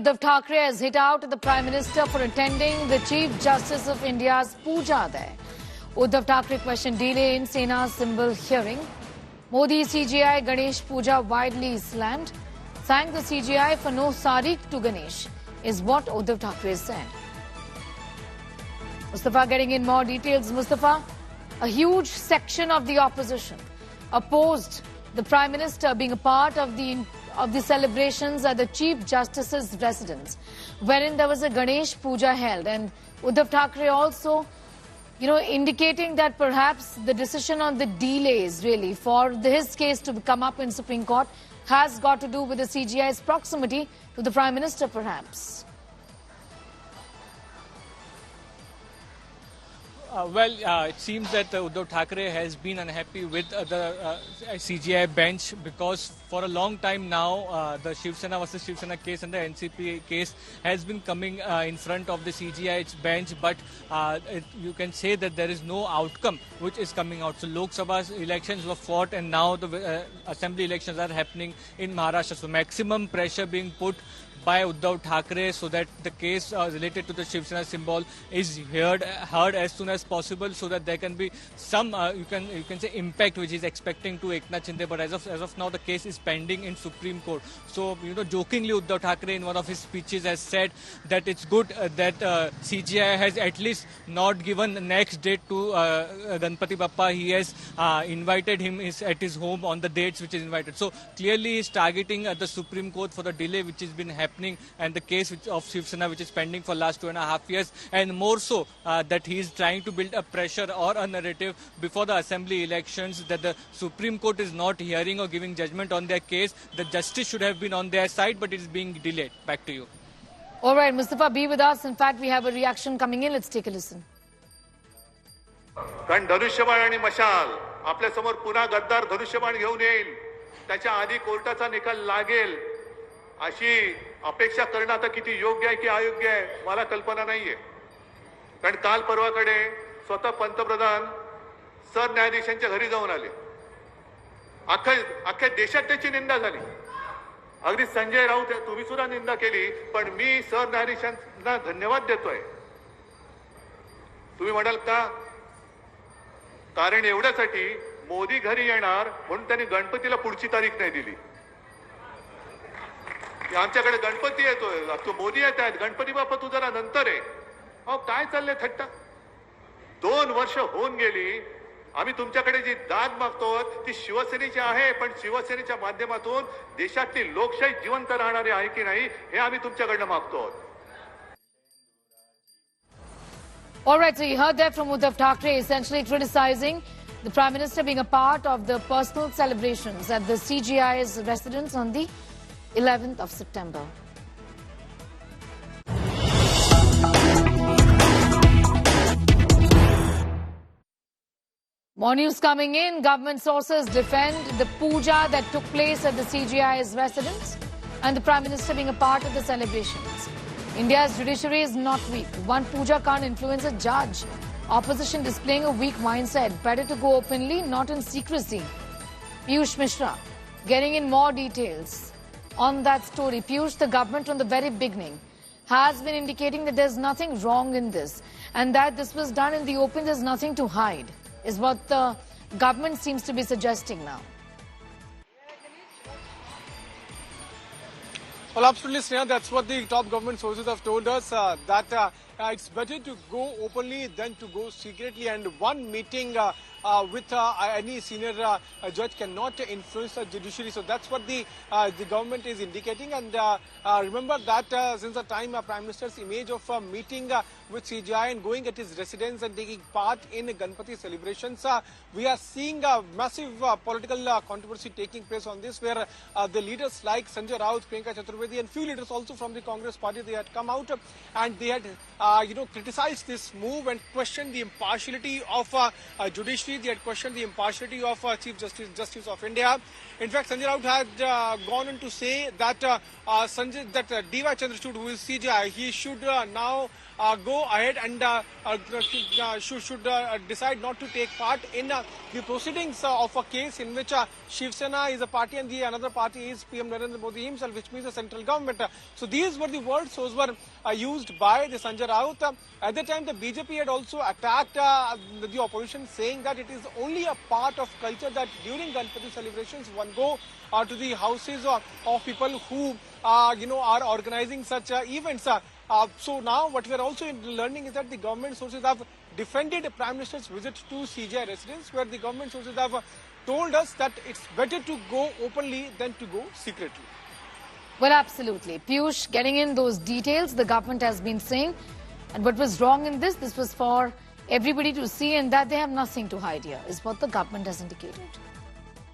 Uddhav Thackeray has hit out at the Prime Minister for attending the Chief Justice of India's puja there. Uddhav Thackeray questioned delay in Sena symbol hearing. Modi CGI Ganesh Puja widely slammed. Thanked the CGI for no Sarik to Ganesh, is what Uddhav Thackeray said. Mustafa getting in more details. Mustafa, a huge section of the opposition opposed the Prime Minister being a part of the celebrations at the Chief Justice's residence, wherein there was a Ganesh Puja held. And Uddhav Thackeray also, indicating that perhaps the decision on the delays really for his case to come up in Supreme Court has got to do with the CGI's proximity to the Prime Minister perhaps. It seems that Uddhav Thackeray has been unhappy with the CGI bench because for a long time now the Shiv Sena versus Shiv Sena case and the NCP case has been coming in front of the CGI bench, but you can say that there is no outcome which is coming out. So Lok Sabha elections were fought and now the assembly elections are happening in Maharashtra. So maximum pressure being put by Uddhav Thackeray so that the case related to the Shiv Sena symbol is heard as soon as possible, so that there can be some you can say impact which is expecting to Eknath Shinde. But as of now the case is pending in Supreme Court. So jokingly Uddhav Thackeray in one of his speeches has said that it's good that CGI has at least not given the next date to Ganpati Bappa. He has invited him at his home on the dates which is invited. So clearly he is targeting the Supreme Court for the delay which has been happening and the case of Shiv Sena which is pending for last 2.5 years, and more so that he is trying to build a pressure or a narrative before the assembly elections that the Supreme Court is not hearing or giving judgment on their case. The justice should have been on their side, but it is being delayed. Back to you. All right, Mustafa, be with us. In fact, we have a reaction coming in. Let's take a listen. कारण धनुष्यबाण आणि मशाल आपल्या समोर पुन्हा गद्दार धनुष्यबाण घेऊन येईल, त्याच्या आधी कोर्टाचा निकाल लागेल अशी अपेक्षा करणं आता किती योग्य आहे की अयोग्य आहे मला कल्पना नाहीये. कारण काल परवाकडे स्वतः पंतप्रधान सरन्यायाधीशांच्या घरी जाऊन आले. अख्ख्या देशात त्याची निंदा झाली. अगदी संजय राऊत तुम्ही सुद्धा निंदा केली, पण मी सरन्यायाधीशांना धन्यवाद देतोय. तुम्ही म्हणाल का? कारण एवढ्यासाठी मोदी घरी येणार म्हणून त्यांनी गणपतीला पुढची तारीख नाही दिली. आमच्याकडे गणपती येतोय, तो मोदी येत आहेत, गणपती बाप्पा तू जरा नंतर आहे. अहो काय चाललंय थट्टा? 2 वर्ष होऊन गेली. आम्ही तुमच्याकडे जी दाद मागतो ती शिवसेनेची आहे, पण शिवसेनेच्या माध्यमातून देशातली लोकशाही जिवंत राहणारी आहे की नाही हे आम्ही तुमच्याकडनं मागतो. All right, so you heard that from Uddhav Thackeray essentially criticizing the Prime Minister being a part of the personal celebrations at the CGI's residence on the 11th of September. More news coming in. Government sources defend the puja that took place at the CGI's residence and the Prime Minister being a part of the celebrations. India's judiciary is not weak. One puja can't influence a judge. Opposition displaying a weak mindset. Better to go openly, not in secrecy. Piyush Mishra getting in more details on that story. Piyush, the government from the very beginning has been indicating that there's nothing wrong in this and that this was done in the open, there's nothing to hide, is what the government seems to be suggesting now. Well, absolutely, Sneha. That's what the top government sources have told us, that it's better to go openly than to go secretly, and one meeting with any senior judge cannot influence the judiciary. So that's what the government is indicating. And remember that since the time Prime Minister's image of meeting with CGI and going at his residence and taking part in Ganpati celebrations, we are seeing a massive political controversy taking place on this, where the leaders like Sanjay Raut, Priyanka Chaturvedi and few leaders also from the Congress party, they had come out and they had criticized this move and questioned the impartiality of judiciary. They had questioned the impartiality of Chief Justice of India. In fact, Sanjay Raut had gone on to say that D.Y. Chandrachud, who is CJI, he should now go ahead and should decide not to take part in the proceedings of a case in which Shiv Sena is a party and the another party is PM Narendra Modi himself, which means the central government. So these were the words those were used by the Sanjay Raut. At the time, the BJP had also attacked the opposition, saying that it is only a part of culture that during Ganpati celebrations one go to the houses of people who are organizing such events. So now what we are also learning is that the government sources have defended the Prime Minister's visit to CJI residence, where the government sources have told us that it's better to go openly than to go secretly. Well, absolutely. Piyush, getting in those details, the government has been saying, and what was wrong in this was for everybody to see, and that they have nothing to hide here, is what the government has indicated.